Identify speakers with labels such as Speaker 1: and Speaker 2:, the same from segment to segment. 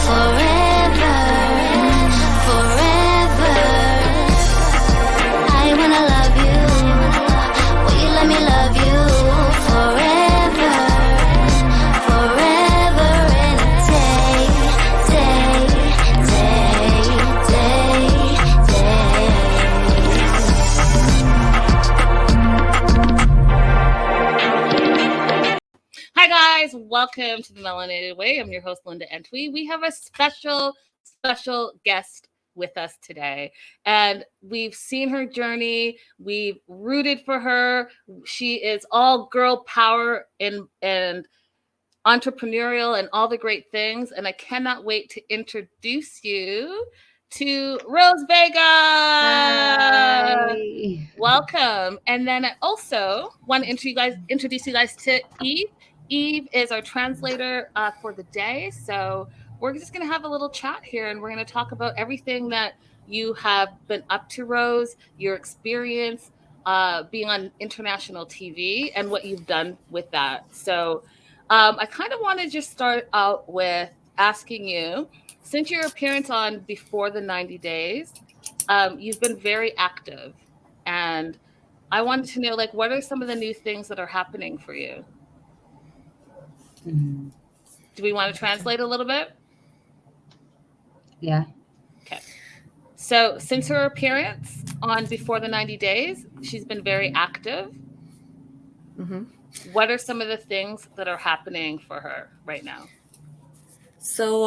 Speaker 1: forever, forever. I wanna love you. Will you let me love you forever, forever and a day, day, day, day, day.
Speaker 2: Hi guys, welcome to the Melanated Way. I'm your host, Linda Antwi. We have a special guest with us today. And we've seen her journey. We've rooted for her. She is all girl power and entrepreneurial and all the great things. And I cannot wait to introduce you to Rose Vega.
Speaker 3: Hi.
Speaker 2: Welcome. And then I also want to introduce you guys to Eve. Eve is our translator for the day. So we're just going to have a little chat here and we're going to talk about everything that you have been up to, Rose, your experience being on international TV and what you've done with that. So I kind of want to just start out with asking you, since your appearance on Before the 90 Days, you've been very active. And I wanted to know, like, what are some of the new things that are happening for you?
Speaker 3: Mm,
Speaker 2: Do we want to translate a little bit?
Speaker 3: yeah.
Speaker 2: Okay. So since her appearance on Before the 90 Days, she's been very active.
Speaker 4: Mm-hmm.
Speaker 2: What are some of the things that are happening for her right now?
Speaker 4: So,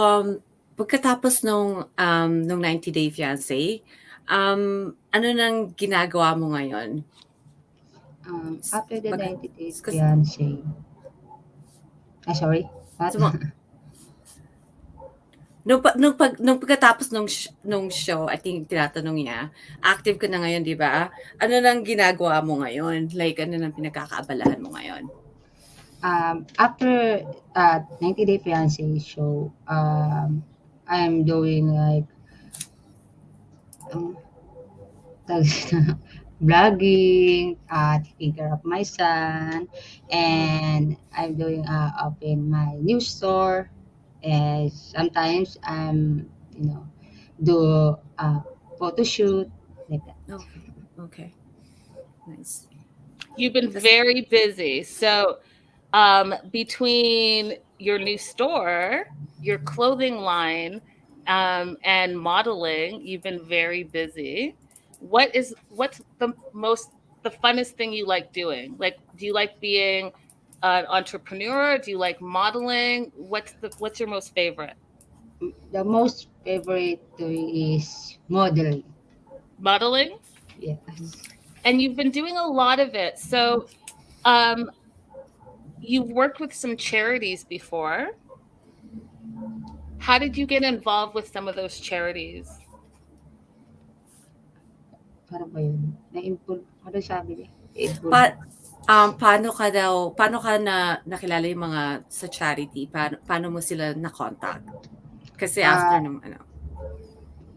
Speaker 4: pagkatapos nung 90-day fiancé, ano nang ginagawa mo ngayon?
Speaker 3: After the
Speaker 4: Baga-
Speaker 3: 90 days
Speaker 4: Kasi-
Speaker 3: fiancé. Sorry. What?
Speaker 4: Nung pagkatapos nung show, I think tinatanong niya, active ka na ngayon, di ba? Ano nang ginagawa mo ngayon? Like, ano nang pinagkakaabalahan mo ngayon?
Speaker 3: After 90-day fiancé show, I'm doing like vlogging, taking care of my son, and I'm doing open my new store. And sometimes I'm do photo shoot like that.
Speaker 4: Oh, okay. Nice.
Speaker 2: You've been very busy. So between your new store, your clothing line, and modeling, you've been very busy. What's the funnest thing you like doing? Like, do you like being an entrepreneur? Do you like modeling? What's your most favorite?
Speaker 3: The most favorite doing is modeling.
Speaker 2: Modeling?
Speaker 3: Yes.
Speaker 2: And you've been doing a lot of it. So you've worked with some charities before. How did you get involved with some of those charities?
Speaker 3: Paano ba yun? Na-involve, ano sabi niya?
Speaker 4: Paano ka nakilala yung mga sa charity? Paano mo sila na-contact? Kasi after nung ano.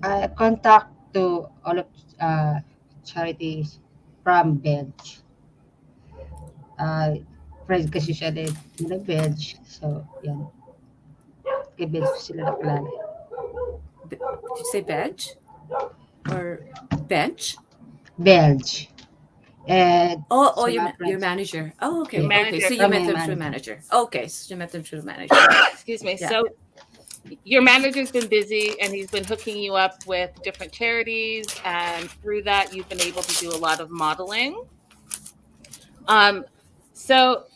Speaker 3: I contact to all of charities from Belge. Friend kasi siya din na Belge. So, yan. Kay Belge ko sila nakilala.
Speaker 4: Did you say bench? Or bench?
Speaker 3: Belge.
Speaker 4: Your manager. Oh, okay.
Speaker 3: Yeah.
Speaker 4: Okay, so you
Speaker 3: From
Speaker 4: met
Speaker 3: my
Speaker 4: them through
Speaker 3: manager.
Speaker 4: manager. Okay, so you met them through manager.
Speaker 2: Excuse me.
Speaker 4: Yeah.
Speaker 2: So your manager's been busy and he's been hooking you up with different charities, and through that you've been able to do a lot of modeling. So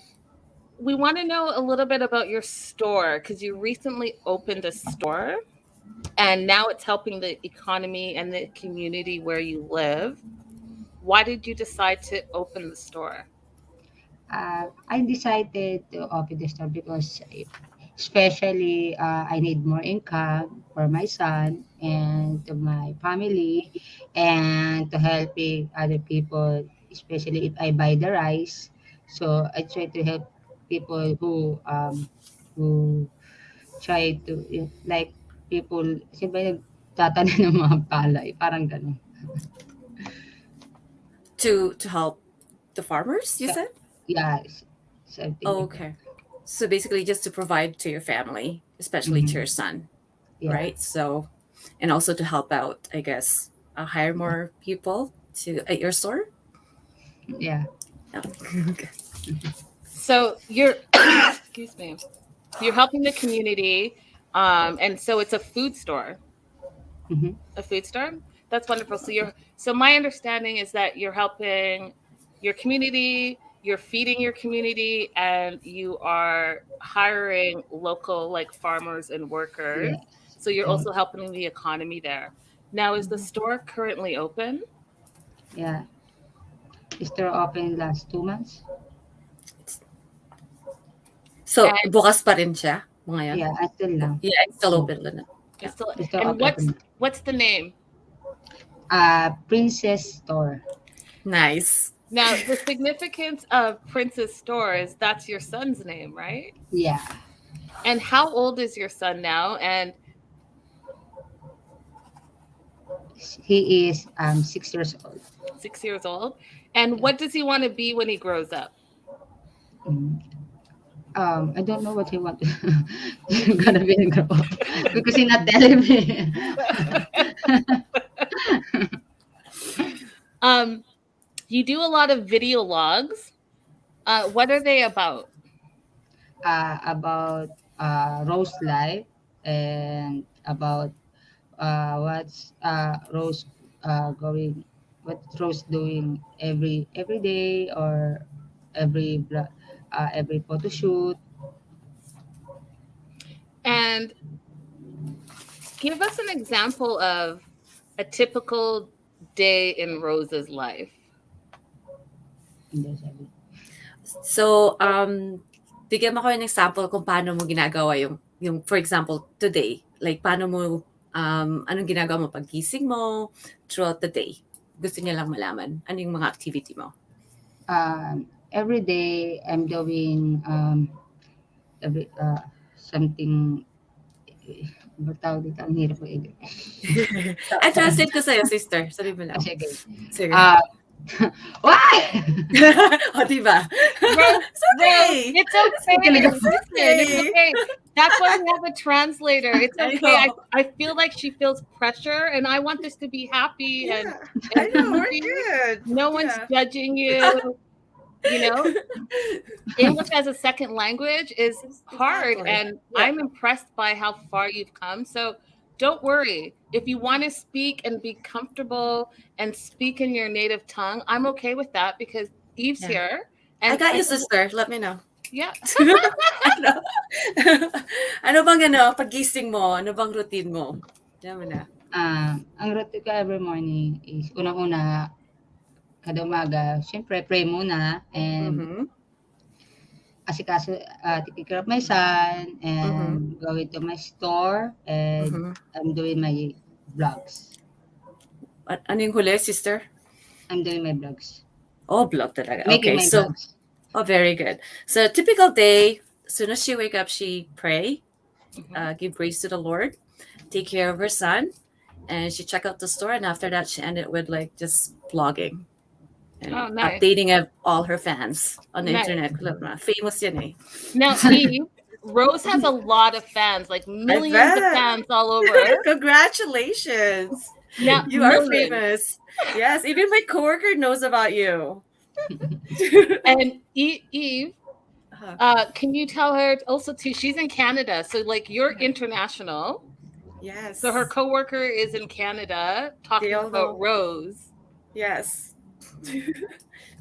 Speaker 2: we want to know a little bit about your store, because you recently opened a store and now it's helping the economy and the community where you live. Why did you decide to open the store?
Speaker 3: I decided to open the store because especially I need more income for my son and to my family and to helping other people, especially if I buy the rice. So I try to help people who try to like people, siyempre nagtatanim ng mga palay, parang ganun.
Speaker 4: To help the farmers, you
Speaker 3: So-
Speaker 4: said?
Speaker 3: Yes. Something
Speaker 4: Oh,
Speaker 3: like
Speaker 4: okay. So basically just to provide to your family, especially to
Speaker 3: Mhm.
Speaker 4: your son.
Speaker 3: Yeah.
Speaker 4: right? So, and also to help out, I guess, hire more people to at your store.
Speaker 3: Yeah.
Speaker 4: Yeah. Okay.
Speaker 2: So you're excuse me. You're helping the community, and so it's a food store.
Speaker 3: Hmm.
Speaker 2: A food store. That's wonderful. So my understanding is that you're helping your community, you're feeding your community, and you are hiring local like farmers and workers.
Speaker 3: Yes.
Speaker 2: So you're
Speaker 3: Yeah.
Speaker 2: also helping the economy there. Now, is the
Speaker 3: Mhm.
Speaker 2: store currently open?
Speaker 3: Yeah. Is there open last 2 months?
Speaker 4: So,
Speaker 2: And
Speaker 4: bukas pa rin siya ngayon?
Speaker 3: Yeah, until now.
Speaker 4: Yeah, it's still
Speaker 3: Yeah.
Speaker 4: open na.
Speaker 2: it's
Speaker 4: Yeah.
Speaker 2: still
Speaker 3: It's still
Speaker 2: and
Speaker 3: open.
Speaker 2: what's the name?
Speaker 3: Princess Store.
Speaker 4: Nice.
Speaker 2: Now, the significance of Princess Store is that's your son's name, right?
Speaker 3: Yeah.
Speaker 2: And how old is your son now? And
Speaker 3: He is 6 years old.
Speaker 2: 6 years old. And
Speaker 3: Yeah.
Speaker 2: what does he want to be when he grows up?
Speaker 3: Mm. I don't know what he want gonna be and grow up because he's not telling me.
Speaker 2: Um, you do a lot of video logs. What are they about?
Speaker 3: About Rose life and about what's Rose going, what Rose doing every day or every photo shoot.
Speaker 2: And give us an example of a typical day in Rose's life.
Speaker 3: Hindi sabi.
Speaker 4: So, bigyan mo ko ng example kung paano mo ginagawa yung for example, today. Like, paano mo, anong ginagawa mo paggising mo throughout the day? Gusto niya lang malaman. Ano yung mga activity mo?
Speaker 3: Every day I'm doing something. Ba't tawag dito? Ang hirap ko
Speaker 4: Ay, translate ko sa'yo, sister. Sabi mo lang.
Speaker 3: Sige.
Speaker 4: Sige.
Speaker 3: Why?
Speaker 4: O, diba?
Speaker 2: Rose,
Speaker 4: It's okay.
Speaker 2: it's okay.
Speaker 3: It's
Speaker 2: Listen, it's okay. That's why we have a translator. It's
Speaker 4: I
Speaker 2: okay.
Speaker 4: know.
Speaker 2: I feel like she feels pressure, and I want this to be happy and
Speaker 4: I know, we're
Speaker 2: easy.
Speaker 4: good.
Speaker 2: No one's
Speaker 4: Yeah.
Speaker 2: judging you. You know, English as a second language is hard,
Speaker 4: Exactly.
Speaker 2: and
Speaker 4: Yeah.
Speaker 2: I'm impressed by how far you've come. So don't worry. If you want to speak and be comfortable and speak in your native tongue, I'm okay with that because Eve's
Speaker 4: Yeah.
Speaker 2: here.
Speaker 4: I got you, sister. Let me know.
Speaker 2: Yeah.
Speaker 4: Ano? Ano bang pagising mo? Ano bang routine mo? Diyan mo na.
Speaker 3: Ang routine ko every morning is unang-una, kada umaga, syempre pray muna and
Speaker 4: Mhm.
Speaker 3: asikaso, taking care of my son and going to my store and
Speaker 4: Mhm.
Speaker 3: I'm doing my vlogs.
Speaker 4: Ano yung huli, sister?
Speaker 3: I'm doing my vlogs.
Speaker 4: Oh, vlog talaga.
Speaker 3: Making
Speaker 4: Okay,
Speaker 3: my
Speaker 4: so,
Speaker 3: vlogs.
Speaker 4: oh, very good. So, typical day, as soon as she wake up, she pray, give praise to the Lord, take care of her son, and she check out the store, and after that, she ended with like just vlogging and
Speaker 2: Oh, nice.
Speaker 4: updating all her fans on the
Speaker 2: Nice.
Speaker 4: internet. Famous yan eh.
Speaker 2: Now, Eve, Rose has a lot of fans, like millions of
Speaker 4: bet.
Speaker 2: fans all over.
Speaker 4: Congratulations.
Speaker 2: Yeah,
Speaker 4: You are
Speaker 2: millions.
Speaker 4: famous. Yes, even my coworker knows about you.
Speaker 2: And Eve,
Speaker 4: Uh-huh.
Speaker 2: can you tell her also too? She's in Canada, so like you're international.
Speaker 4: Yes.
Speaker 2: So her coworker is in Canada talking
Speaker 4: They all
Speaker 2: about
Speaker 4: know.
Speaker 2: Rose.
Speaker 4: Yes.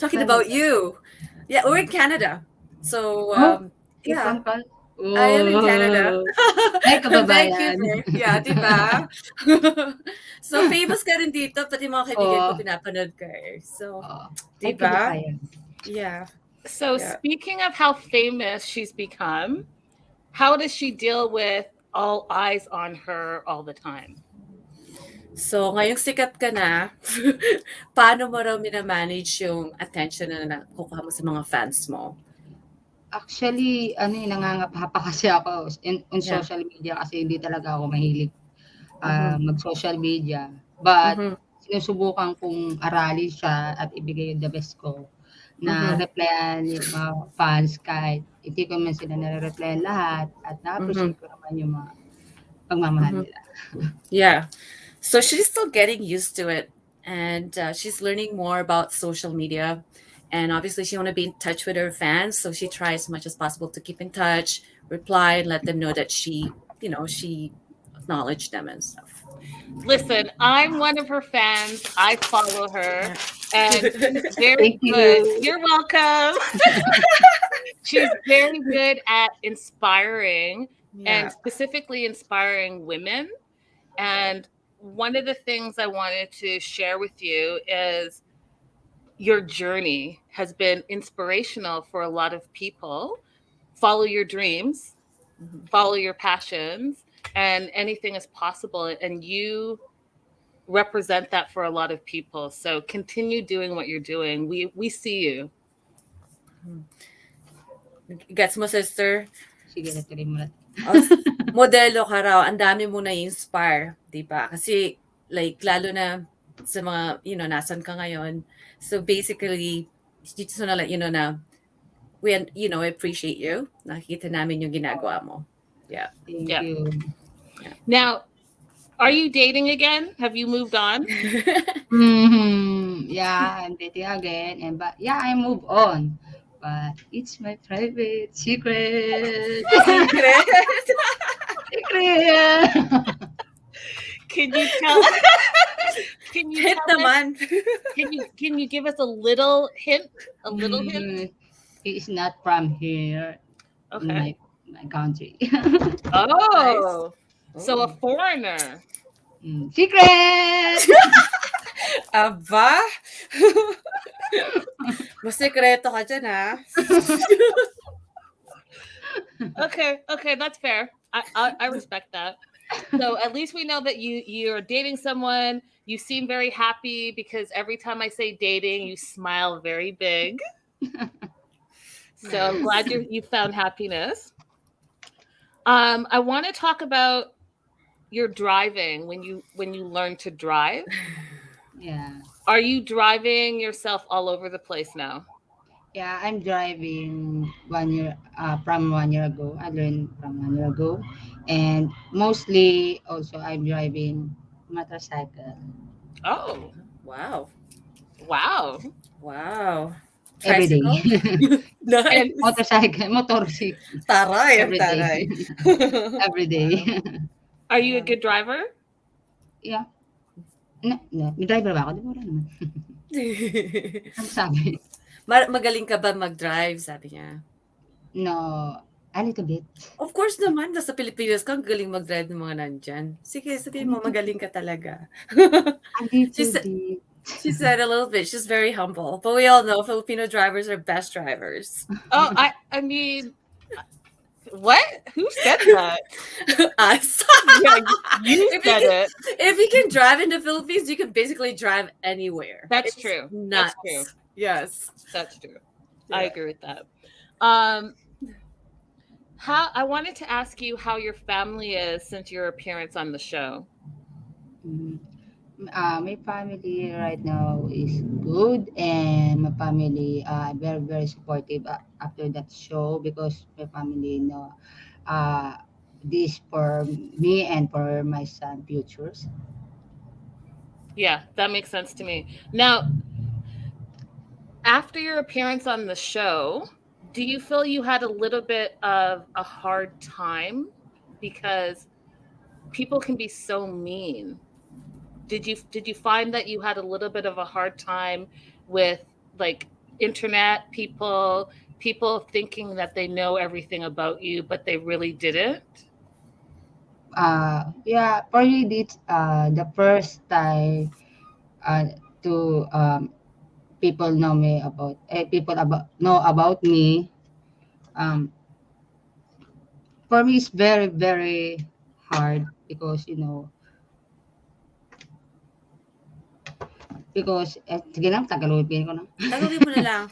Speaker 4: Talking about you. Yeah, we're in Canada. So, yeah.
Speaker 3: Phone call?
Speaker 4: I am in Canada.
Speaker 3: Ay, kababayan.
Speaker 4: Vancouver. Yeah, diba? So, famous ka rin dito, pati mga kaibigan ko
Speaker 3: Oo.
Speaker 4: pinapanood ka eh. So,
Speaker 3: Ay,
Speaker 4: diba?
Speaker 3: kababayan.
Speaker 4: Yeah.
Speaker 2: So
Speaker 4: Yeah.
Speaker 2: speaking of how famous she's become, how does she deal with all eyes on her all the time?
Speaker 4: So, ngayong sikat ka na, paano mo raw minamanage yung attention na nakukuha mo sa mga fans mo?
Speaker 3: Actually, nangangapa kasi ako on
Speaker 4: Yeah.
Speaker 3: social media kasi hindi talaga ako mahilig
Speaker 4: Mhm.
Speaker 3: mag-social media. But
Speaker 4: Mhm.
Speaker 3: sinusubukan kong aralin siya at ibigay yung the best ko na
Speaker 4: Mhm.
Speaker 3: replyan yung mga fans kahit hindi ko man sila nare-replyan lahat at
Speaker 4: Mhm.
Speaker 3: na-appreciate ko naman yung mga pagmamahal
Speaker 4: Mhm.
Speaker 3: nila.
Speaker 4: Yeah. So she's still getting used to it, and she's learning more about social media. And obviously, she want to be in touch with her fans, so she tries as much as possible to keep in touch, reply, and let them know that she acknowledged them and stuff.
Speaker 2: Listen, I'm one of her fans. I follow her,
Speaker 4: Yeah.
Speaker 2: and she's very
Speaker 3: Thank
Speaker 2: good.
Speaker 3: you.
Speaker 2: You're welcome. She's very good at inspiring, and
Speaker 4: Yeah.
Speaker 2: specifically inspiring women. And one of the things I wanted to share with you is your journey has been inspirational for a lot of people. Follow your dreams,
Speaker 4: Mhm.
Speaker 2: follow your passions, and anything is possible. And you represent that for a lot of people. So continue doing what you're doing. We see you.
Speaker 4: Gets mo, sister?
Speaker 3: Sige, natuloy mo na.
Speaker 4: Oh, modelo ka raw, ang dami mo na-inspire, 'di ba? Kasi like lalo na sa mga, nasan ka ngayon. So basically, just wanna let you know na appreciate you. Nakikita namin yung ginagawa mo. Yeah.
Speaker 3: Thank
Speaker 2: Yeah.
Speaker 3: you.
Speaker 2: Now, are you dating again? Have you moved on?
Speaker 3: Yeah, I'm dating again, but yeah, I move on. But it's my private secret.
Speaker 4: Secret.
Speaker 3: Secret.
Speaker 2: Can you tell can you
Speaker 4: Hit
Speaker 2: tell us
Speaker 4: naman.
Speaker 2: can you give us a little hint? A little hint?
Speaker 3: He is not from here in
Speaker 2: Okay.
Speaker 3: my country.
Speaker 2: Oh. So a
Speaker 4: Oh.
Speaker 2: foreigner.
Speaker 3: Secret.
Speaker 4: Aba? Masikreto ka dyan, ha?
Speaker 2: Okay, that's fair. I respect that. So at least we know that you're dating someone. You seem very happy because every time I say dating, you smile very big. So I'm glad you found happiness. I want to talk about your driving when you learn to drive.
Speaker 3: Yeah.
Speaker 2: Are you driving yourself all over the place now?
Speaker 3: Yeah, I'm driving 1 year from 1 year ago. I learned from 1 year ago, and mostly also I'm driving motorcycle
Speaker 2: Oh,
Speaker 4: Wow.
Speaker 2: wow.
Speaker 4: Wow.
Speaker 3: every day.
Speaker 4: Tricycle?
Speaker 2: And
Speaker 4: Nice.
Speaker 3: Motorcycle
Speaker 4: Taray, ang
Speaker 3: every day,
Speaker 4: taray.
Speaker 3: every day.
Speaker 2: are you a good driver?
Speaker 3: Yeah. No, may driver ba ako? Di ba wala naman. Ano sabi?
Speaker 4: Magaling ka ba mag-drive? Sabi niya.
Speaker 3: No, a little bit.
Speaker 4: Of course naman, nasa Pilipinas ka, ang galing mag-drive ng mga nandyan. Sige, sabihin mo, magaling ka talaga.
Speaker 3: A little
Speaker 4: She said,
Speaker 3: bit.
Speaker 4: she said a little bit. She's very humble. But we all know Filipino drivers are best drivers.
Speaker 2: Oh, I mean, what? Who said that?
Speaker 4: Us.
Speaker 2: Yeah, you
Speaker 4: If
Speaker 2: said it.
Speaker 4: If you can drive in the Philippines, you can basically drive anywhere.
Speaker 2: That's
Speaker 4: It's
Speaker 2: true.
Speaker 4: nuts.
Speaker 2: That's true.
Speaker 4: Yes.
Speaker 2: That's true. I
Speaker 4: Yeah.
Speaker 2: agree with that. How I wanted to ask you how your family is since your appearance on the show.
Speaker 3: Mm. My family right now is good, and my family very very supportive after that show, because my family know uh, this for me and for my son futures.
Speaker 2: Yeah, that makes sense to me. Now, after your appearance on the show, do you feel you had a little bit of a hard time because people can be so mean? Did you find that you had a little bit of a hard time with like internet people thinking that they know everything about you but they really didn't?
Speaker 3: Yeah, for me it's the first time to people know me about people about know about me. Um, for me it's very very hard, because sige lang, Tagalogin ko na.
Speaker 4: Tagalogin mo na lang.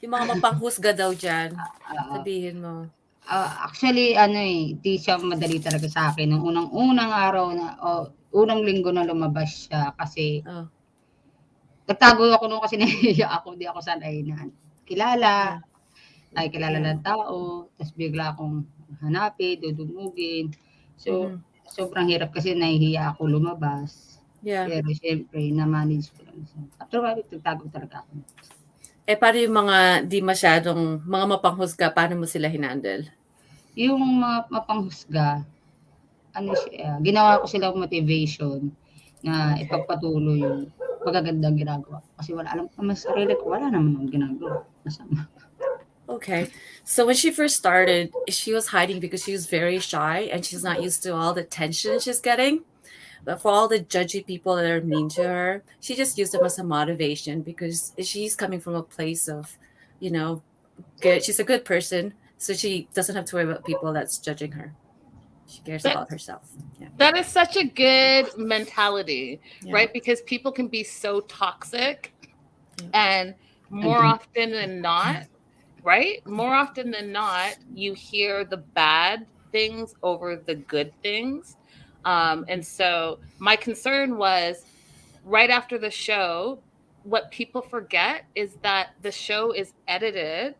Speaker 4: Yung mga mapanghusga daw dyan.
Speaker 3: Ah,
Speaker 4: Sabihin mo.
Speaker 3: actually ano, di siya madali talaga sa akin nung unang-unang araw na o unang linggo na lumabas siya, kasi
Speaker 4: Oh,
Speaker 3: nagtago ako no'n kasi nahihiya ako, di ako sanay na kilala,
Speaker 4: yeah.
Speaker 3: nakikilala
Speaker 4: Yeah.
Speaker 3: ng tao, ta's bigla akong hanapin, dudumugin. So,
Speaker 4: Mhm.
Speaker 3: sobrang hirap kasi nahihiya ako lumabas.
Speaker 4: Yeah.
Speaker 3: Pero siyempre na-manage ko lang siya. After a while, nagtago talaga ako.
Speaker 4: Paano yung mga di masyadong, mga mapanghusga, paano mo sila hinandle?
Speaker 3: Yung mga mapanghusga, ano siya, ginawa ko silang motivation na ipagpatuloy yung magagandang ginagawa ko. Kasi wala, alam ko naman sa sarili ko, wala naman akong ginagawa. Masama.
Speaker 4: Okay. So when she first started, she was hiding because she was very shy and she's not used to all the attention she's getting. But for all the judgy people that are mean to her, she just used them as a motivation because she's coming from a place of, you know, good. She's a good person, so she doesn't have to worry about people that's judging her. She cares
Speaker 2: That-
Speaker 4: about herself. Yeah.
Speaker 2: That is such a good mentality,
Speaker 4: Yeah.
Speaker 2: right? Because people can be so toxic,
Speaker 4: Yeah.
Speaker 2: and more often than not, right? More often than not, you hear the bad things over the good things. And so my concern was right after the show, what people forget is that the show is edited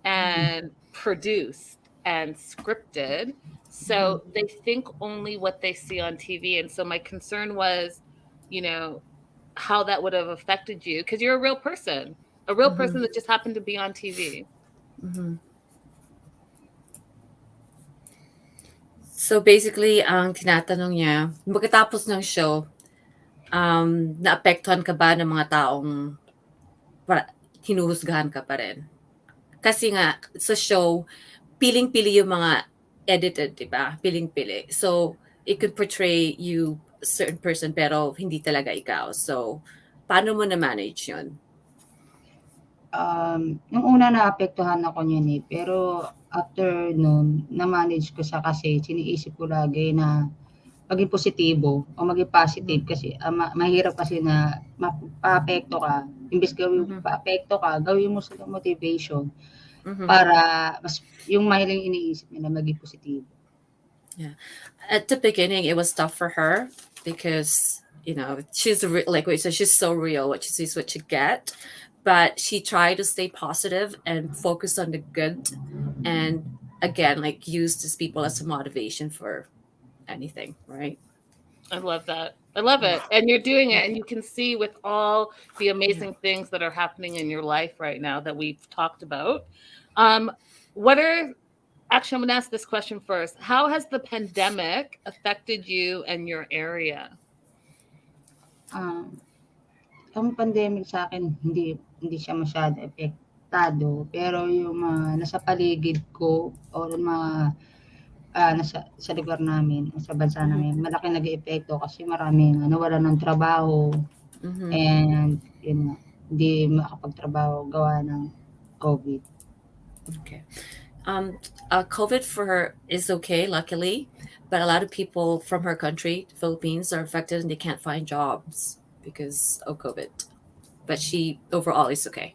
Speaker 2: and produced and scripted. So they think only what they see on TV. And so my concern was, you know, how that would have affected you because you're a real person that just happened to be on TV.
Speaker 4: Mhm. So basically, ang tinatanong niya, pagkatapos ng show, naapektuhan ka ba ng mga taong hinuhusgahan ka pa rin? Kasi nga, sa show, piling-pili yung mga edited, di ba? Piling-pili. So, it could portray you a certain person pero hindi talaga ikaw. So, paano mo na-manage yun?
Speaker 3: Nung una naapektuhan ako niyan pero after nun, na-manage ko siya kasi siniisip ko lagi na maging positibo o maging positive kasi mahirap kasi na mapaapekto ka. Imbes gawin paapekto ka, gawin mo silang motivation para mas yung mahiling iniisip nila maging positibo.
Speaker 4: Yeah. At the beginning, it was tough for her because, you know, she's like what you said, she's so real. What you see is what you get. But she tried to stay positive and focus on the good. And again, like use these people as a motivation for anything, right?
Speaker 2: I love that. I love it. And you're doing it. And you can see with all the amazing things that are happening in your life right now that we've talked about. Actually, I'm going to ask this question first. How has the pandemic affected you and your area?
Speaker 3: Ang pandemic sa akin, hindi siya masyado epektado. Pero yung mga nasa paligid ko o mga sa lugar namin, sa bansa namin, malaki nag-eepekto kasi maraming nawalan ng trabaho. And yun nga, hindi makapagtrabaho gawa ng COVID.
Speaker 4: Okay. COVID for her is okay, luckily, but a lot of people from her country, Philippines, are affected and they can't find jobs because of COVID. But she overall is okay.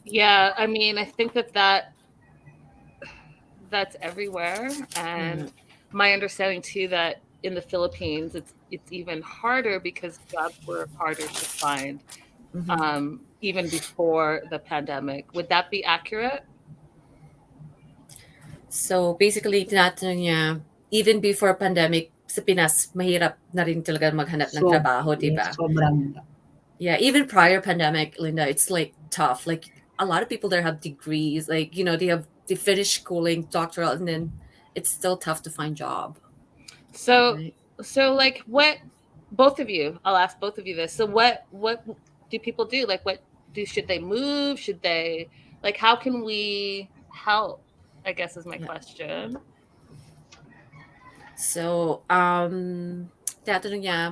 Speaker 2: Yeah, I mean, I think that's everywhere, and my understanding too that in the Philippines it's even harder because jobs were harder to find even before the pandemic. Would that be accurate?
Speaker 4: So basically, tinatanong niya, even before pandemic, sa Pinas, mahirap na rin talaga maghanap ng trabaho, di ba?
Speaker 3: Sobrang.
Speaker 4: Yeah, even prior pandemic, Linda, it's like tough. Like a lot of people there have degrees, like, you know, they finish schooling, doctoral, and then it's still tough to find job.
Speaker 2: So,
Speaker 4: right?
Speaker 2: So like what, both of you, I'll ask both of you this. So what do people do? Like should they move? Should they, like, how can we help? I guess is my question.
Speaker 4: So, tinatanong niya,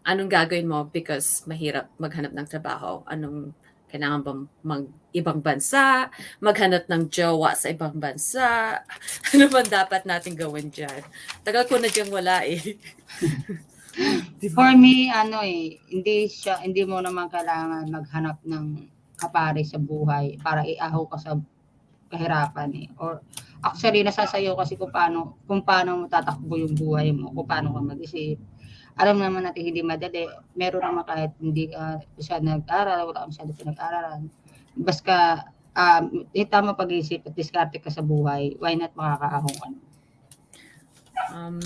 Speaker 4: anong gagawin mo because mahirap maghanap ng trabaho? Anong kailangan bang ibang bansa? Maghanap ng jowa sa ibang bansa? Ano man dapat natin gawin dyan? Tagal ko na dyan wala eh.
Speaker 3: For me, hindi mo naman kailangan maghanap ng kapare sa buhay para iahaw ka sa kahirapan Or actually nasa sayo kasi kung paano mo tatakbo yung buhay mo, kung paano ka mag-isip. Alam naman natin hindi madali. Meron naman kahit hindi ka siya nag-aral, wala kang masyado pinag-aralan. Basta tama pag-isip at diskarte ka sa buhay, why not makakaahon ka?
Speaker 4: Um,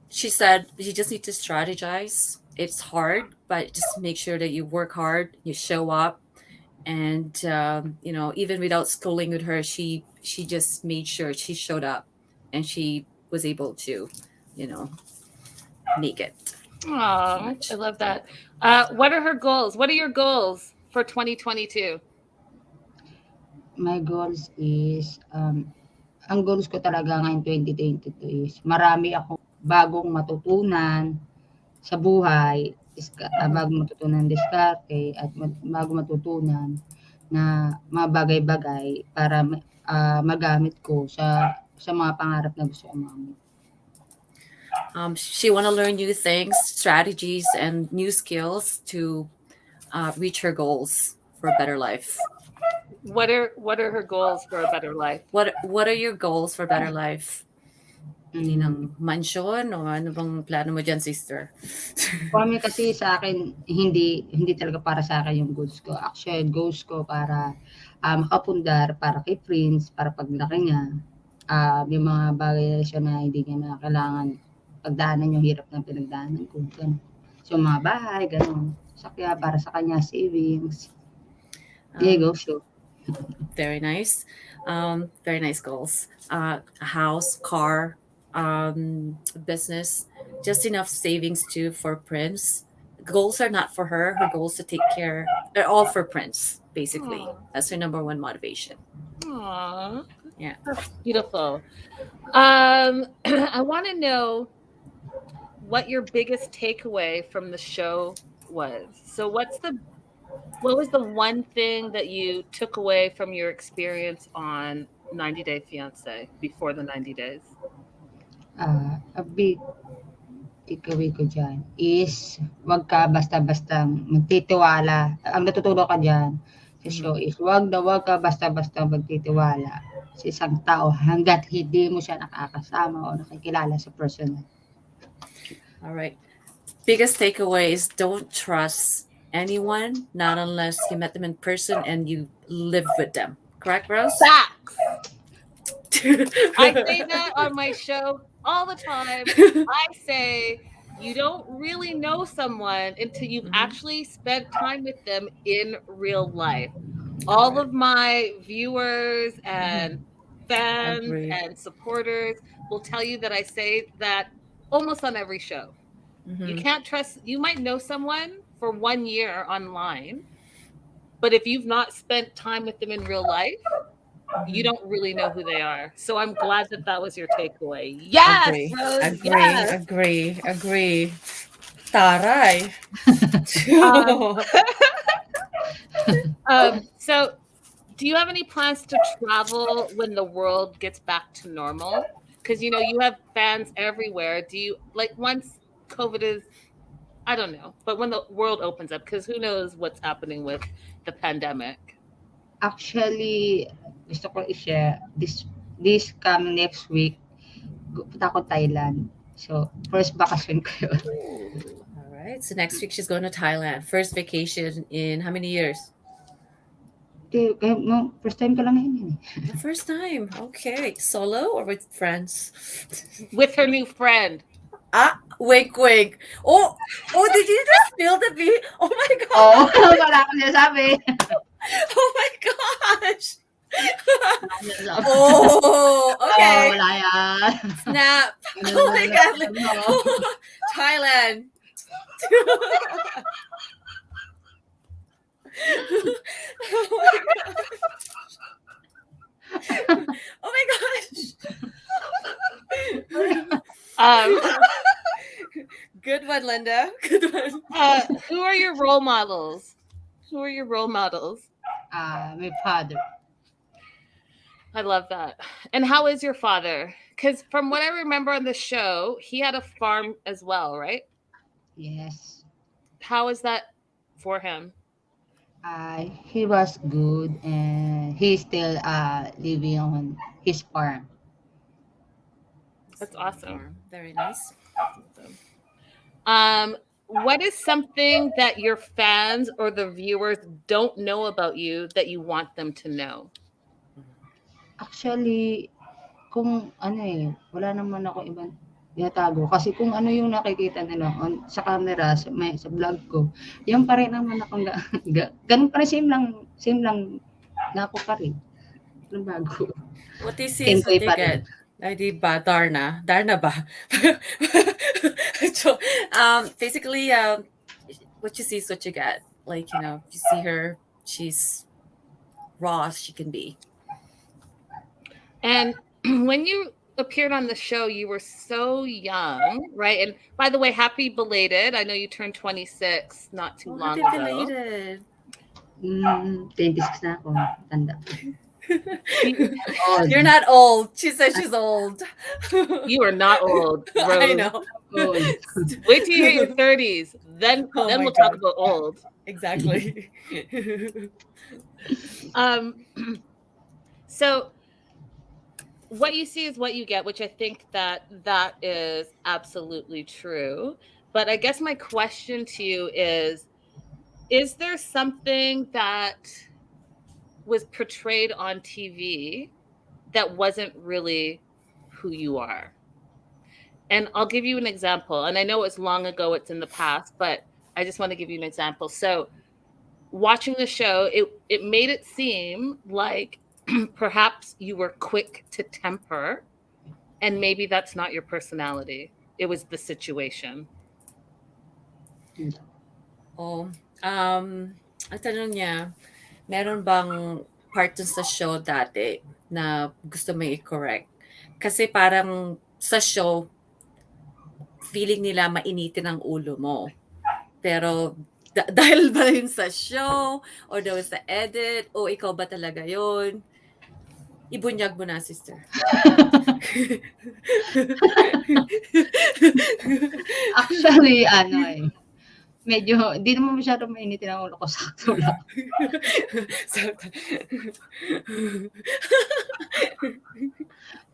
Speaker 4: she said you just need to strategize. It's hard, but just make sure that you work hard, you show up, and even without schooling with her, she just made sure she showed up, and she was able to, you know, make it pretty
Speaker 2: Oh, I
Speaker 4: much.
Speaker 2: love that. What are her goals? What are your goals for 2022?
Speaker 3: My goals is, ang goals ko talaga ngayong 2022 is marami akong bagong matutunan sa buhay, bagong matutunan diskarte at bagong matutunan na mga bagay-bagay para magamit ko sa mga pangarap na gusto kong makamit.
Speaker 4: She want to learn new things, strategies, and new skills to reach her goals for a better life.
Speaker 2: What are her goals for a better life?
Speaker 4: What are your goals for better life? Hindi
Speaker 3: Mm.
Speaker 4: ng mansion o ano bang plano mo dyan, sister?
Speaker 3: Kami kasi sa akin, hindi talaga para sa akin yung goals ko. Actually, goals ko para makapundar, para kay Prince, para paglaki niya, yung mga bagay siya na hindi niya na kailangan pagdaanan yung hirap na pinagdaanan ko. Ganun. So, mga bahay, gano'n. Sakya para sa kanya, savings. Diego, show.
Speaker 4: Very nice. Very nice goals. A house, car, business, just enough savings too for Prince. Goals are not for her. Her goals to take care. They're all for Prince, basically.
Speaker 2: Aw.
Speaker 4: That's her number one motivation.
Speaker 2: Aww.
Speaker 4: Yeah.
Speaker 2: That's beautiful. I want to know what your biggest takeaway from the show was. So what was the one thing that you took away from your experience on 90 Day Fiance before the 90 days?
Speaker 3: A big takeaway ko dyan is wag ka basta-bastang magtitiwala. Ang natutunan ka dyan sa show is wag ka basta-basta magtitiwala sa isang tao hanggat hindi mo siya nakakasama o nakikilala sa personal.
Speaker 4: All right. Biggest takeaway is don't trust anyone, not unless you met them in person and you live with them. Correct, Rose?
Speaker 2: Facts. I say that on my show all the time. I say you don't really know someone until you've actually spent time with them in real life. All of my viewers and fans
Speaker 4: Agree.
Speaker 2: and supporters will tell you that I say that almost on every show. You can't trust, you might know someone for 1 year online, but if you've not spent time with them in real life, you don't really know who they are. So I'm glad that that was your takeaway. Yes,
Speaker 4: Agree.
Speaker 2: Rose,
Speaker 4: Agree.
Speaker 2: yes.
Speaker 4: Agree. Agree. Taray.
Speaker 2: So do you have any plans to travel when the world gets back to normal? Because you have fans everywhere. Do you like once COVID is, I don't know, but when the world opens up, because who knows what's happening with the pandemic?
Speaker 3: Actually, gusto ko i-share this coming next week, punta ako Thailand. So, first vacation ko yun.
Speaker 4: All right. So next week she's going to Thailand. First vacation in how many years?
Speaker 3: First time ko lang yun.
Speaker 4: The first time. Okay. Solo or with friends?
Speaker 2: With her new friend.
Speaker 4: Wink, wink. Oh, did you just spill the beat? Oh my god.
Speaker 3: Oo, wala akong sinasabi.
Speaker 4: Oh my gosh. Oh, okay.
Speaker 3: Wala yan.
Speaker 4: Snap. Oh my god. Thailand. Oh my gosh. Good one, Linda. Good one.
Speaker 2: Who are your role models? Who are your role models?
Speaker 3: My father.
Speaker 2: I love that. And how is your father? Because from what I remember on the show, he had a farm as well, right?
Speaker 3: Yes.
Speaker 2: How is that for him?
Speaker 3: He was good and he's still living on his farm.
Speaker 2: That's awesome.
Speaker 4: Very nice.
Speaker 2: What is something that your fans or the viewers don't know about you that you want them to know?
Speaker 3: Actually, kung ano wala naman ako ibang tinatago. Kasi kung ano yung nakikita nila sa camera, sa vlog ko, yan pa rin naman akong ganun pa rin, same lang na ako pa rin. Anong bago?
Speaker 4: What you see
Speaker 3: Same
Speaker 4: is what
Speaker 3: way
Speaker 4: you
Speaker 3: pa rin.
Speaker 4: get. Ay, di ba? Darna. Darna ba? So, basically, what you see is what you get. Like, you see her, she's raw as she can be.
Speaker 2: And when you appeared on the show, you were so young, right? And by the way, happy belated. I know you turned 26 not too long
Speaker 4: Happy
Speaker 2: ago.
Speaker 4: belated.
Speaker 3: 26 na ako. Tanda.
Speaker 4: You're not old. She says she's old.
Speaker 2: You are not old, Rose.
Speaker 4: I know.
Speaker 3: Old.
Speaker 2: Wait till you hit your 30s. Then
Speaker 4: Oh my
Speaker 2: we'll talk
Speaker 4: God.
Speaker 2: about old.
Speaker 4: Exactly.
Speaker 2: So what you see is what you get, which I think that is absolutely true. But I guess my question to you is there something that was portrayed on TV that wasn't really who you are? And I'll give you an example. And I know it's long ago, it's in the past, but I just want to give you an example. So watching the show, it made it seem like perhaps you were quick to temper, and maybe that's not your personality. It was the situation.
Speaker 4: Oh, ang tanong niya, meron bang part dun sa show dati na gusto mo i-correct? Kasi parang sa show, feeling nila mainitin ang ulo mo. Pero dahil ba yun sa show, or dahil sa edit, o ikaw ba talaga yun? Ibunyag mo na, sister.
Speaker 3: Actually, medyo, hindi naman masyadong mainitin ang ulo ko, sakto lang.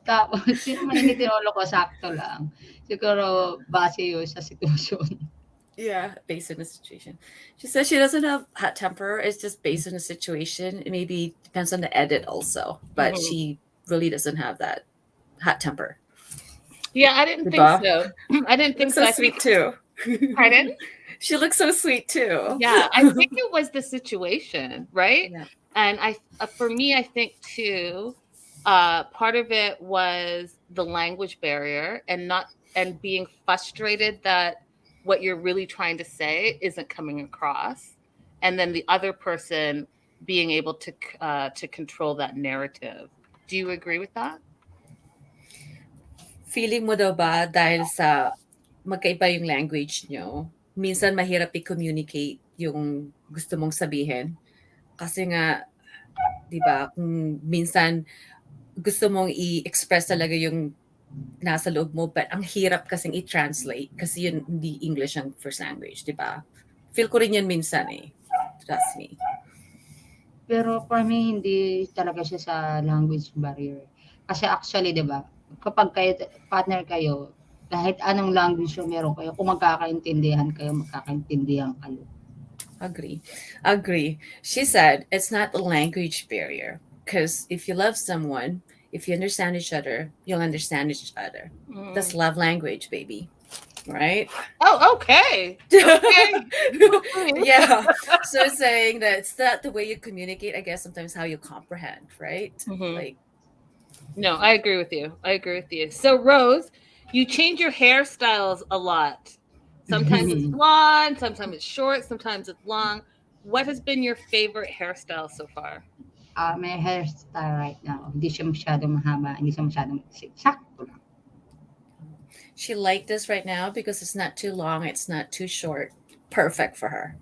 Speaker 3: Tapos, yung mainitin ang ulo ko, sakto lang. Siguro, base yun sa sitwasyon.
Speaker 4: Yeah, based on the situation. She says she doesn't have hot temper. It's just based on the situation. It maybe depends on the edit also, but she really doesn't have that hot temper.
Speaker 2: Yeah, I didn't think so. I didn't think
Speaker 4: so. Sweet too.
Speaker 2: Pardon?
Speaker 4: She looks so sweet too.
Speaker 2: Yeah, I think it was the situation, right?
Speaker 4: Yeah.
Speaker 2: And for me, I think too, part of it was the language barrier and being frustrated that what you're really trying to say isn't coming across, and then the other person being able to control that narrative. Do you agree with that?
Speaker 4: Feeling mo daw ba dahil sa magkaiba yung language nyo, minsan mahirap i-communicate yung gusto mong sabihin? Kasi nga, di ba, kung minsan gusto mong i-express talaga yung nasa loob mo, but ang hirap kasing i-translate kasi yun hindi English ang first language, di ba? Feel ko rin yan minsan Trust me.
Speaker 3: Pero for me, hindi talaga siya sa language barrier. Kasi actually, di ba, kapag partner kayo, kahit anong language yung meron kayo, kung magkakaintindihan kayo, magkakaintindihan kayo.
Speaker 4: Agree. She said, it's not a language barrier. Because if you love someone, if you understand each other, you'll understand each other. That's love language, baby. Right?
Speaker 2: Oh, okay. Okay.
Speaker 4: Yeah. So saying that it's not the way you communicate, I guess sometimes how you comprehend, right? Like,
Speaker 2: no, I agree with you. So Rose, you change your hairstyles a lot. Sometimes it's blonde, sometimes it's short, sometimes it's long. What has been your favorite hairstyle so far?
Speaker 3: My hairstyle right now, hindi siya masyadong mahaba, hindi siya masyadong sakto lang.
Speaker 4: She liked this right now because it's not too long, it's not too short. Perfect for her.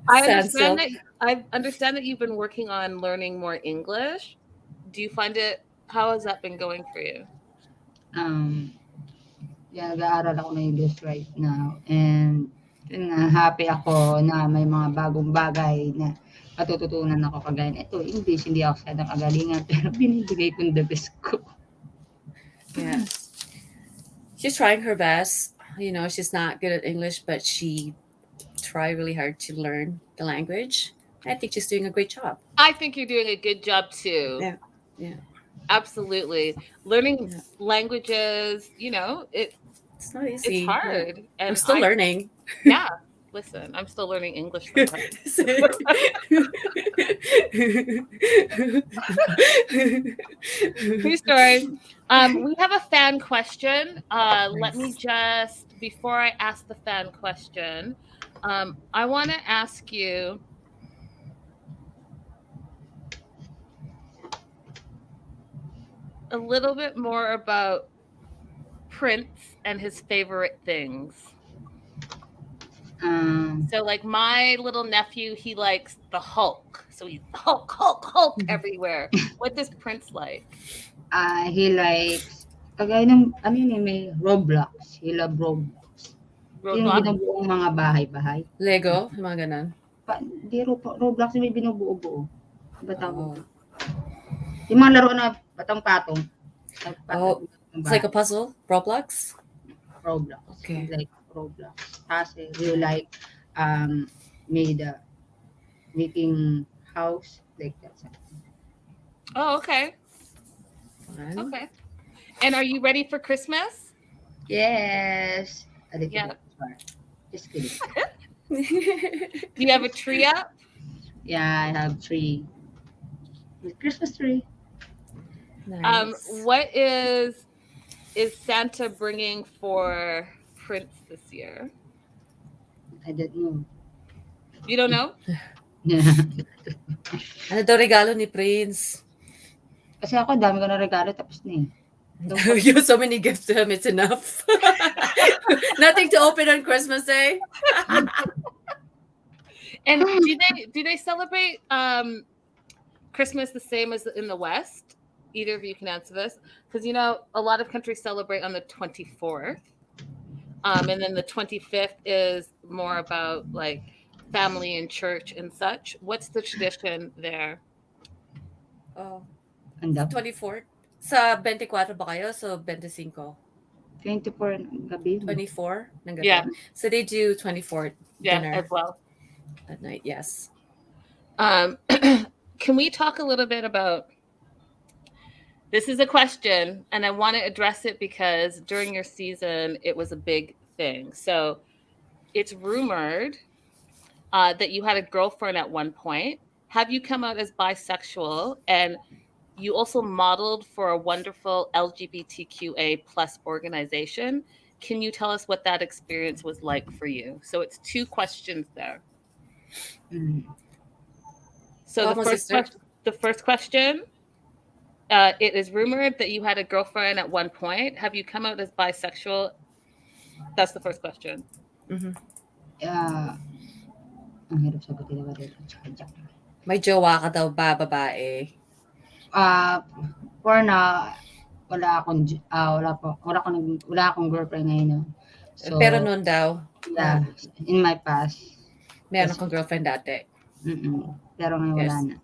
Speaker 2: I understand that you've been working on learning more English. Do you find how has that been going for you?
Speaker 3: Nag-aaral ako ng English right now, and happy ako na may mga bagong bagay na matututunan ako kagaya ito. English, hindi ako sa kagalingan, pero binibigay kong the best ko.
Speaker 4: Yes. She's trying her best. She's not good at English, but she try really hard to learn the language. I think she's doing a great job.
Speaker 2: I think you're doing a good job too.
Speaker 4: Yeah. Yeah.
Speaker 2: Absolutely. Learning
Speaker 4: Yeah.
Speaker 2: languages,
Speaker 4: It's not
Speaker 2: it's
Speaker 4: easy. Yeah.
Speaker 2: hard.
Speaker 4: I'm
Speaker 2: And
Speaker 4: still learning.
Speaker 2: yeah, listen, I'm still learning English sometimes. True story. We have a fan question. Let me just, before I ask the fan question, I want to ask you a little bit more about Prince and his favorite things. So, like my little nephew, he likes the Hulk. So he's Hulk, Hulk, Hulk everywhere. What does Prince like?
Speaker 3: He likes, kagaya ng, ano yun eh, may Roblox. He love Roblox. Yung
Speaker 2: Roadblock?
Speaker 3: binubuong mga bahay-bahay.
Speaker 4: Lego, mga ganon.
Speaker 3: Di Roblox may binubuo-buo. Ba
Speaker 4: Oh.
Speaker 3: tawag? Yung mga laro na patong-patong.
Speaker 4: Oh, it's like a puzzle. Roblox.
Speaker 3: Roblox.
Speaker 4: Okay.
Speaker 3: Like Roblox. Kasi you like making house like that.
Speaker 2: Oh, okay.
Speaker 4: Fun.
Speaker 2: Okay. And are you ready for Christmas?
Speaker 3: Yes.
Speaker 2: Yeah.
Speaker 3: Just kidding.
Speaker 2: Do you have a tree up?
Speaker 3: Yeah, I have tree. Christmas tree.
Speaker 4: Nice.
Speaker 2: What is Santa bringing for Prince this year?
Speaker 3: I don't know.
Speaker 2: You don't know?
Speaker 4: Ano daw regalo ni Prince?
Speaker 3: Kasi ako, dami ko na regalo tapos na eh.
Speaker 4: You have so many gifts to him, it's enough. Nothing to open on Christmas Day.
Speaker 2: And do they celebrate Christmas the same as in the West? Either of you can answer this, because a lot of countries celebrate on the 24th, and then the 25th is more about like family and church and such. What's the tradition there?
Speaker 4: Oh,
Speaker 3: Anda.
Speaker 4: 24. Sa 24 ba kayo? So 25.
Speaker 3: 24 ng gabi.
Speaker 4: 24 ng gabi.
Speaker 2: Yeah.
Speaker 4: So they do 24
Speaker 2: Yeah,
Speaker 4: dinner
Speaker 2: as well.
Speaker 4: at night. Yes.
Speaker 2: Can we talk a little bit about? This is a question, and I want to address it because during your season, it was a big thing. So it's rumored that you had a girlfriend at one point. Have you come out as bisexual? And you also modeled for a wonderful LGBTQA plus organization. Can you tell us what that experience was like for you? So it's two questions there. So the first question, it is rumored that you had a girlfriend at one point. Have you come out as bisexual? That's the first question.
Speaker 4: Mm-hmm.
Speaker 3: Ang hirap sagutin na rin.
Speaker 4: May jowa ka daw ba, babae?
Speaker 3: For now, wala akong girlfriend ngayon. No? So,
Speaker 4: Pero noon daw.
Speaker 3: Yeah, in my past.
Speaker 4: Meron kang girlfriend dati.
Speaker 3: Pero ngayon wala na.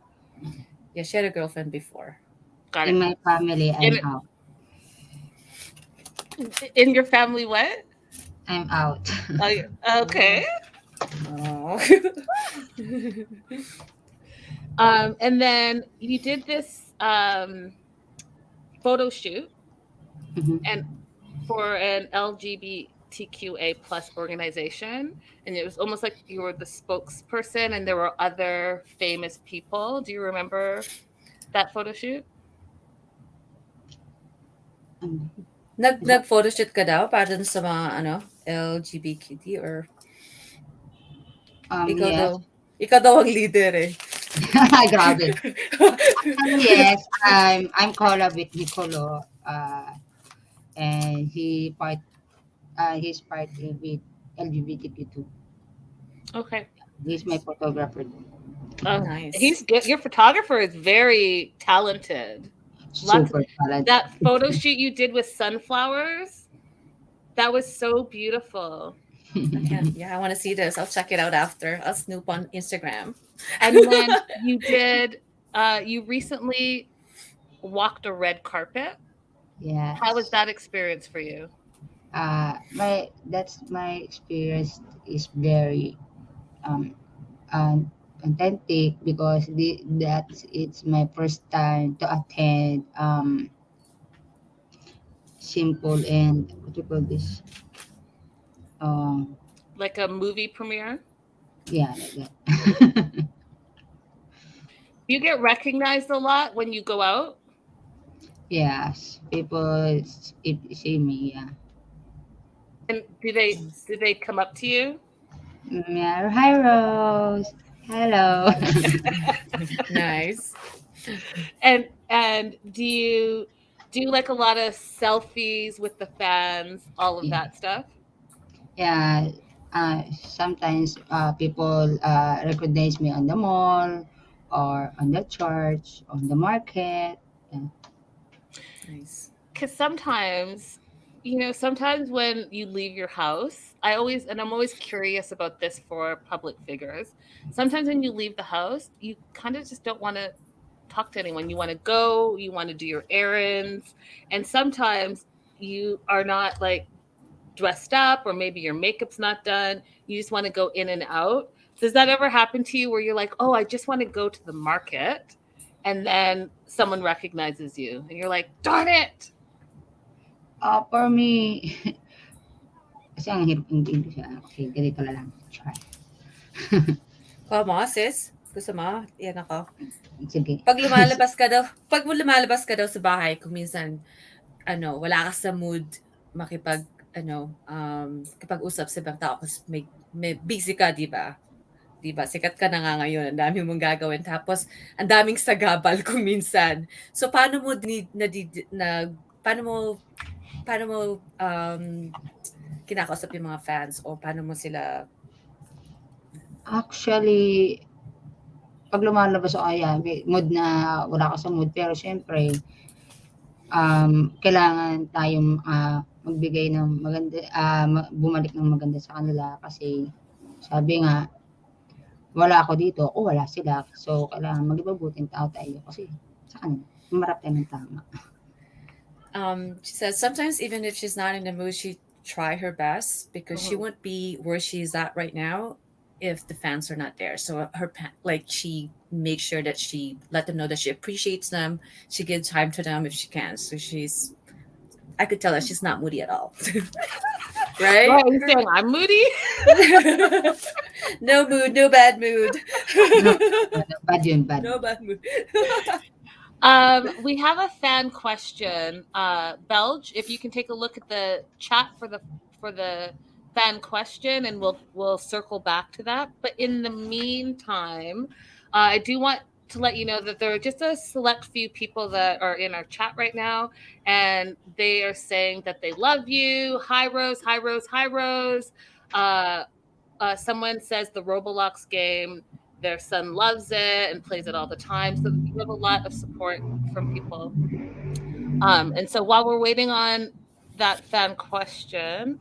Speaker 4: Yeah, she had a girlfriend before.
Speaker 2: Got
Speaker 3: In
Speaker 2: it.
Speaker 3: my family, I'm out.
Speaker 2: In your family, what?
Speaker 3: I'm out.
Speaker 2: Okay.
Speaker 4: Oh.
Speaker 2: And then you did this photo shoot and for an LGBTQA plus organization, and it was almost like you were the spokesperson and there were other famous people. Do you remember that photo shoot?
Speaker 4: Nag-photoshoot ka daw para dun sa mga LGBTQ or ikaw daw ang leader eh.
Speaker 3: Grabe. Yes, I'm collab with Nicolo, and he's part with LGBTQ too.
Speaker 2: Okay.
Speaker 3: He's my photographer.
Speaker 2: Oh,
Speaker 4: nice.
Speaker 2: He's good. Your photographer is very talented.
Speaker 3: Super talented.
Speaker 2: That photo shoot you did with sunflowers, that was so beautiful.
Speaker 4: Yeah, I want to see this. I'll check it out after. I'll snoop on Instagram.
Speaker 2: And then you did, you recently walked a red carpet.
Speaker 3: Yeah.
Speaker 2: How was that experience for you?
Speaker 3: My experience is very um, um, authentic because that's it's my first time to attend simple and what you call this um
Speaker 2: Like a movie premiere?
Speaker 3: yeah, like that.
Speaker 2: You get recognized a lot when you go out?
Speaker 3: Yes, people see me. Yeah.
Speaker 2: And do they come up to you?
Speaker 3: Yeah. Hi, Rose. Hello.
Speaker 4: Nice.
Speaker 2: And do you like a lot of selfies with the fans, all of
Speaker 3: Yeah.
Speaker 2: that stuff?
Speaker 3: Yeah. Sometimes people recognize me on the mall or on the church, on the market. Yeah.
Speaker 4: Nice.
Speaker 2: Because sometimes when you leave your house, I'm always curious about this for public figures. Sometimes when you leave the house, you kind of just don't want to talk to anyone. You want to go, you want to do your errands, and sometimes you are not like dressed up, or maybe your makeup's not done. You just want to go in and out. Does that ever happen to you where you're like, oh, I just want to go to the market, and then someone recognizes you and you're like, darn it?
Speaker 3: For me, kasi ang hirap ng English. Okay, ganito na lang. Try.
Speaker 4: Ikaw mo, sis? Gusto mo? Yan ako.
Speaker 3: Sige.
Speaker 4: Pag lumalabas ka daw sa bahay, kung minsan, wala ka sa mood makipag, kapag-usap sa ibang tao kasi may busy ka, di ba? Di ba? Sikat ka na nga ngayon, ang dami mong gagawin. Tapos, ang daming sagabal kung minsan. So, paano mo, kinakausap yung mga fans o paano mo sila,
Speaker 3: Actually, pag lumalabas ako, ayan, may mood na wala ako sa mood. Pero syempre, kailangan tayong magbigay ng maganda, bumalik ng maganda sa kanila kasi sabi nga, wala ako dito o wala sila. So, kailangan maging tao tayo kasi sa kanila. Humarap tayo ng tama.
Speaker 4: she says sometimes even if she's not in the mood, she try her best because she
Speaker 2: Mhm.
Speaker 4: won't be where she's at right now if the fans are not there. So she makes sure that she let them know that she appreciates them. She gives time to them if she can. So I could tell that she's not moody at all. Right?
Speaker 2: Right? Are you saying I'm moody?
Speaker 4: No mood, no bad mood.
Speaker 3: No, bad yun, bad.
Speaker 4: No bad mood.
Speaker 2: We have a fan question. Belge, if you can take a look at the chat for the fan question, and we'll circle back to that. But in the meantime, I do want to let you know that there are just a select few people that are in our chat right now, and they are saying that they love you. Hi Rose, hi Rose, hi Rose. Someone says the Roblox game, their son loves it and plays it all the time. So you have a lot of support from people. And so while we're waiting on that fan question,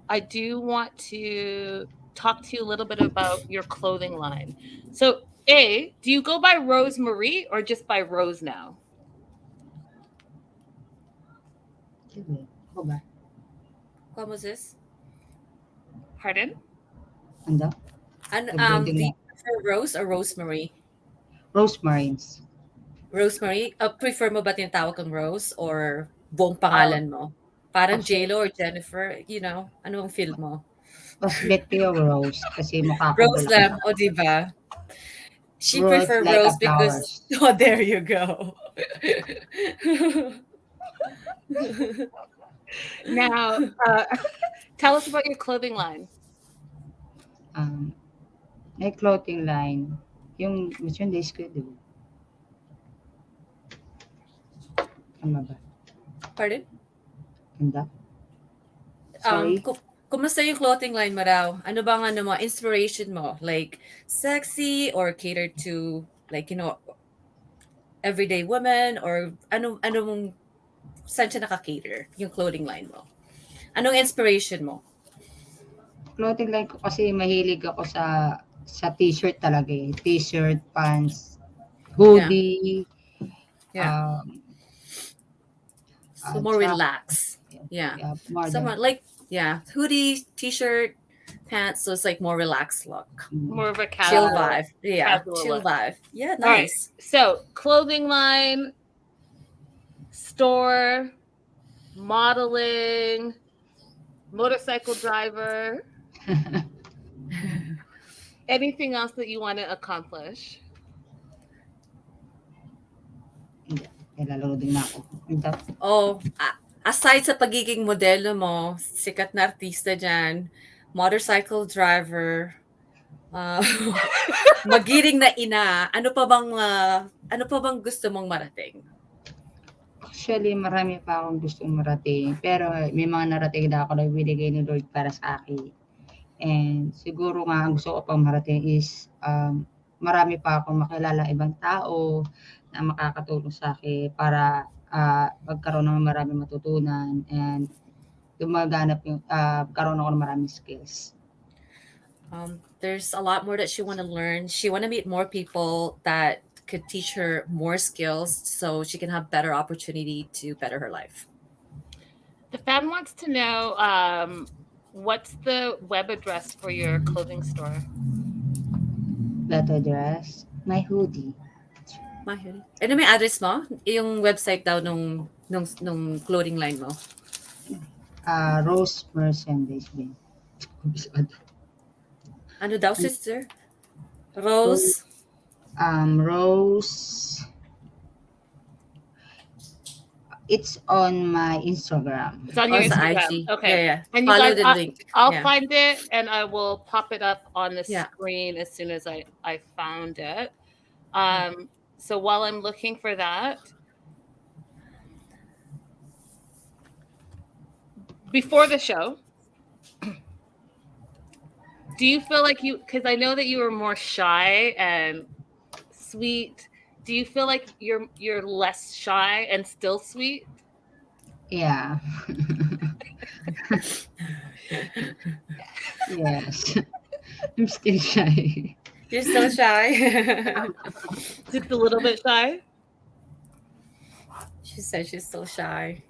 Speaker 2: I do want to talk to you a little bit about your clothing line. So, do you go by Rose Marie or just by Rose now?
Speaker 3: Sige, ako ba?
Speaker 4: What was this?
Speaker 2: Pardon?
Speaker 3: Ano?
Speaker 4: And
Speaker 3: Nag-blending
Speaker 4: do
Speaker 3: na.
Speaker 4: you prefer Rose or Rosemary?
Speaker 3: Rosemarines.
Speaker 4: Rosemary? Prefer mo ba tinatawag kang Rose or buong
Speaker 2: Oh,
Speaker 4: pangalan mo? Parang
Speaker 3: Actually,
Speaker 4: J-Lo or Jennifer, ano ang feel mo?
Speaker 3: mas bet ko yung rose kasi mukha akong
Speaker 4: Rose lang,
Speaker 3: bulaklak.
Speaker 4: o diba? She
Speaker 3: Rose
Speaker 4: prefer
Speaker 3: like a
Speaker 4: Rose because,
Speaker 3: flowers.
Speaker 4: oh, there you go.
Speaker 2: now tell us about your clothing line.
Speaker 3: Um, may clothing line. Yung merchandise ko, di ba? Tama ba?
Speaker 4: Pardon?
Speaker 3: Ganda? Sorry?
Speaker 4: Kumusta yung clothing line mo raw? Ano bang inspiration mo? Like, sexy or catered to, like, everyday women? Or ano mong, saan siya naka-cater? Yung clothing line mo? Anong inspiration mo?
Speaker 3: Clothing line ko kasi mahilig ako sa t-shirt talaga eh. T-shirt, pants, hoodie,
Speaker 4: Yeah. So more
Speaker 3: socks.
Speaker 4: relaxed. Yeah.
Speaker 3: More than
Speaker 4: Somewhat like, hoodie, t-shirt, pants, so it's like more relaxed look.
Speaker 2: More of a
Speaker 4: Chill
Speaker 2: casual,
Speaker 4: vibe. Yeah,
Speaker 2: casual
Speaker 4: chill
Speaker 2: look.
Speaker 4: vibe. Yeah,
Speaker 2: All right.
Speaker 4: nice.
Speaker 2: So clothing line, store, modeling, motorcycle driver. Anything else that you want to accomplish?
Speaker 3: Hindi, nilaloading na ako.
Speaker 4: Oh, aside sa pagiging modelo mo, sikat na artista dyan, motorcycle driver, uh, magiring na ina, ano pa bang gusto mong marating?
Speaker 3: Actually, marami pa akong gustong marating, pero may mga narating na ako na binigay ni Lord para sa akin. And siguro nga ang gusto ko pang marating is marami pa akong makilala ibang tao na makakatulong sa akin para magkaroon ng maraming matutunan and magkaroon ako ng maraming skills.
Speaker 4: There's a lot more that she want to learn. She want to meet more people that could teach her more skills so she can have better opportunity to better her life.
Speaker 2: The fan wants to know what's the web address for your clothing store?
Speaker 3: That address, my hoodie.
Speaker 4: Mahirap. Ano may address mo? Yung website daw nung clothing line mo.
Speaker 3: Rose Merchandise din.
Speaker 4: Ano daw, sister? Rose?
Speaker 3: Rose. It's on my Instagram.
Speaker 2: It's on your
Speaker 4: Sa
Speaker 2: Instagram.
Speaker 4: IG.
Speaker 2: Okay.
Speaker 4: Yeah.
Speaker 2: And you
Speaker 4: Follow
Speaker 2: guys,
Speaker 4: the link.
Speaker 2: I'll
Speaker 4: Yeah.
Speaker 2: find it and I will pop it up on the
Speaker 4: Yeah.
Speaker 2: screen as soon as I found it. So while I'm looking for that, before the show, do you feel like because I know that you were more shy and sweet, do you feel like you're less shy and still sweet?
Speaker 3: Yeah. Yes. I'm still shy.
Speaker 4: You're so shy.
Speaker 2: Just a little bit shy?
Speaker 4: She said she's so shy.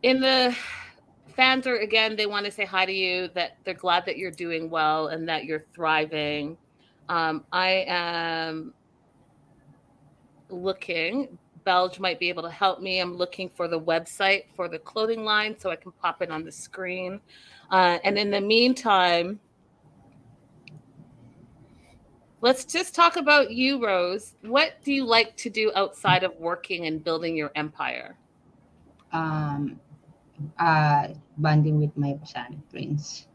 Speaker 2: In the fans are again, they want to say hi to you, that they're glad that you're doing well and that you're thriving. I am looking, Belge might be able to help me. I'm looking for the website for the clothing line so I can pop it on the screen. And in the meantime, let's just talk about you, Rose. What do you like to do outside of working and building your empire?
Speaker 3: Bonding with my Pasanic friends.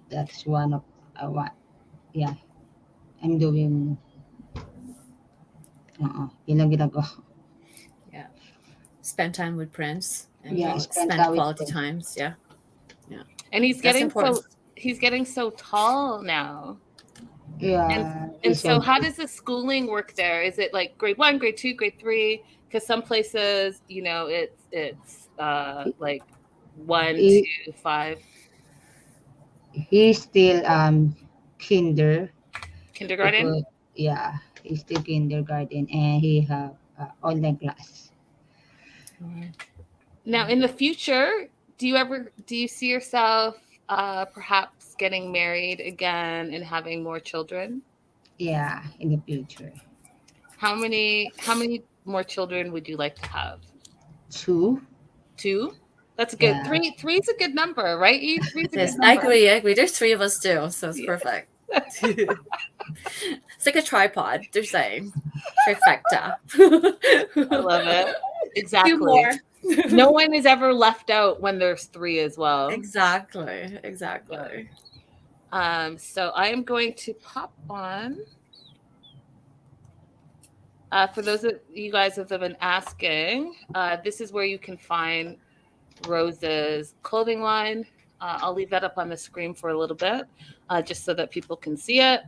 Speaker 3: That's one of what. Yeah. I'm doing. Yun lang ginagawa ko.
Speaker 4: Yeah. Spend time with Prince. And
Speaker 3: Yeah,
Speaker 4: spend
Speaker 3: spend time with
Speaker 4: quality
Speaker 3: Prince.
Speaker 4: times. Yeah.
Speaker 2: And he's
Speaker 4: That's
Speaker 2: getting
Speaker 4: important.
Speaker 2: he's getting so tall now.
Speaker 3: Yeah.
Speaker 2: And so how does the schooling work there? Is it like grade 1, grade 2, grade 3? Because some places, it's like 1
Speaker 3: He-
Speaker 2: to 5
Speaker 3: He's still kindergarten.
Speaker 2: kindergarten.
Speaker 3: Yeah, he's still kindergarten and he have online class.
Speaker 2: Now, in the future, do you see yourself perhaps getting married again and having more children?
Speaker 3: Yeah, in the future.
Speaker 2: How many more children would you like to have?
Speaker 3: 2.
Speaker 2: 2? That's good.
Speaker 3: Yeah.
Speaker 2: 3 is a good number, right? Eve? 3 is a
Speaker 4: Yes,
Speaker 2: good
Speaker 4: I
Speaker 2: number.
Speaker 4: agree. There's 3 of us too, so it's
Speaker 2: Yeah.
Speaker 4: perfect. It's like a tripod. They're saying trifecta.
Speaker 2: I love it.
Speaker 4: Two
Speaker 2: Exactly.
Speaker 4: more.
Speaker 2: No one is ever left out when there's 3 as well.
Speaker 4: Exactly.
Speaker 2: So I am going to pop on. For those of you guys that have been asking, this is where you can find Rose's clothing line. I'll leave that up on the screen for a little bit, just so that people can see it.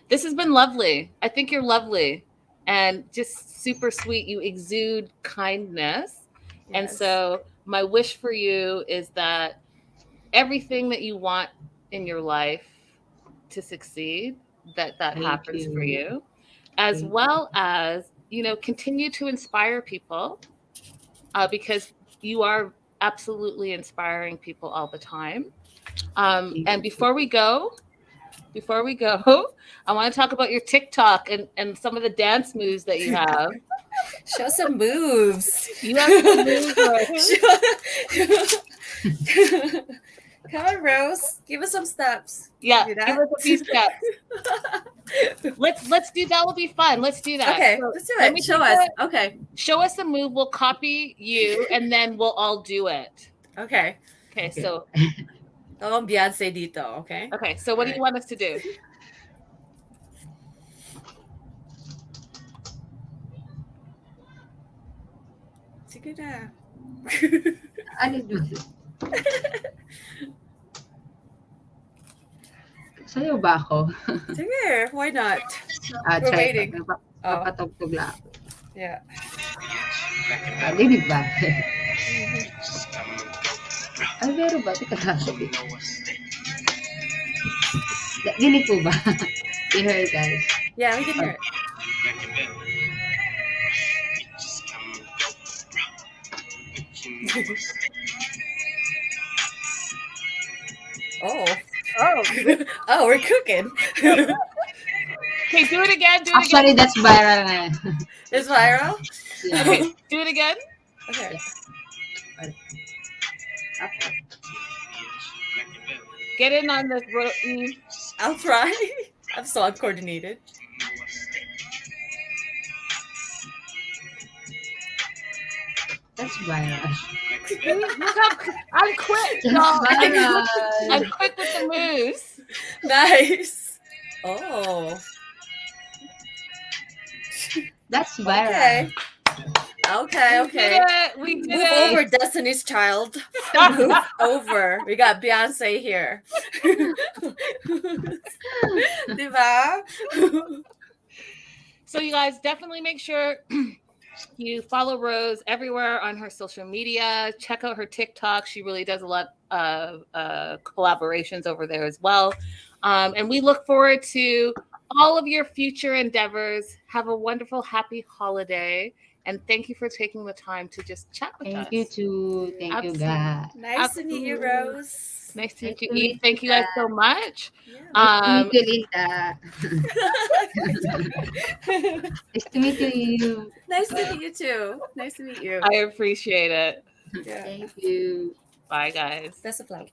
Speaker 2: This has been lovely. I think you're lovely and just super sweet. You exude kindness. And
Speaker 4: Yes.
Speaker 2: so my wish for you is that everything that you want in your life to succeed, that
Speaker 3: Thank
Speaker 2: happens for
Speaker 3: you.
Speaker 2: you, as
Speaker 3: Thank
Speaker 2: well as, continue to inspire people because you are absolutely inspiring people all the time. And before we go, I want to talk about your TikTok and some of the dance moves that you have.
Speaker 4: Show some moves.
Speaker 2: You have some moves, Rose.
Speaker 4: Come on, Rose. Give us some steps.
Speaker 2: Yeah,
Speaker 4: Do that?
Speaker 2: give us a few steps. Let's do that. Will be fun. Let's do that.
Speaker 4: Okay,
Speaker 2: So
Speaker 4: let's do
Speaker 2: let
Speaker 4: it.
Speaker 2: me
Speaker 4: Show
Speaker 2: take
Speaker 4: us.
Speaker 2: it.
Speaker 4: Okay.
Speaker 2: Show us the move. We'll copy you, and then we'll all do it.
Speaker 4: Okay.
Speaker 2: Okay. So
Speaker 4: Tawag Beyonce dito, okay?
Speaker 2: okay. So what do you want us to do?
Speaker 4: Sige na.
Speaker 3: Ano doon? Sayo ba ako?
Speaker 4: Sige, why not? We're
Speaker 3: Try
Speaker 4: waiting.
Speaker 3: ko.
Speaker 4: Oh,
Speaker 3: Papatugtog lang ako.
Speaker 4: yeah.
Speaker 3: Dinig ba? Ay, meron ba? Teka lang. Dinig po ba? You heard, guys.
Speaker 4: Yeah, we can hear it. Oh. Oh, we're cooking.
Speaker 2: Okay, do it again. Do it
Speaker 3: Actually,
Speaker 2: again.
Speaker 3: that's viral na.
Speaker 4: It's viral?
Speaker 3: Yeah.
Speaker 2: Okay, do it again.
Speaker 4: Okay.
Speaker 3: Okay.
Speaker 2: Get in on this.
Speaker 4: I'll try. I'm so uncoordinated.
Speaker 3: That's viral.
Speaker 2: Look up. I'm quick.
Speaker 3: That's
Speaker 2: y'all.
Speaker 3: viral.
Speaker 2: I'm quick with the moves.
Speaker 4: Nice. Oh.
Speaker 3: That's viral.
Speaker 4: Okay. Okay, okay.
Speaker 2: We did
Speaker 4: Move
Speaker 2: it.
Speaker 4: over, Destiny's Child. Move over. We got Beyonce here. Diba?
Speaker 2: So you guys definitely make sure you follow Rose everywhere on her social media. Check out her TikTok. She really does a lot of collaborations over there as well. And we look forward to all of your future endeavors. Have a wonderful, happy holiday. And thank you for taking the time to just chat with us.
Speaker 3: Thank you too. Thank you,
Speaker 2: Absolutely.
Speaker 3: guys.
Speaker 4: Nice to meet you, Rose.
Speaker 2: Nice to meet
Speaker 3: Nice
Speaker 2: you,
Speaker 3: to meet
Speaker 2: Eve. Thank you guys so much.
Speaker 4: Yeah.
Speaker 3: Nice to meet you, Linda. Nice to meet you.
Speaker 4: Nice to meet you too. Nice to meet you.
Speaker 2: I appreciate it.
Speaker 4: Yeah.
Speaker 3: Thank you.
Speaker 2: Bye, guys.
Speaker 4: Best of luck.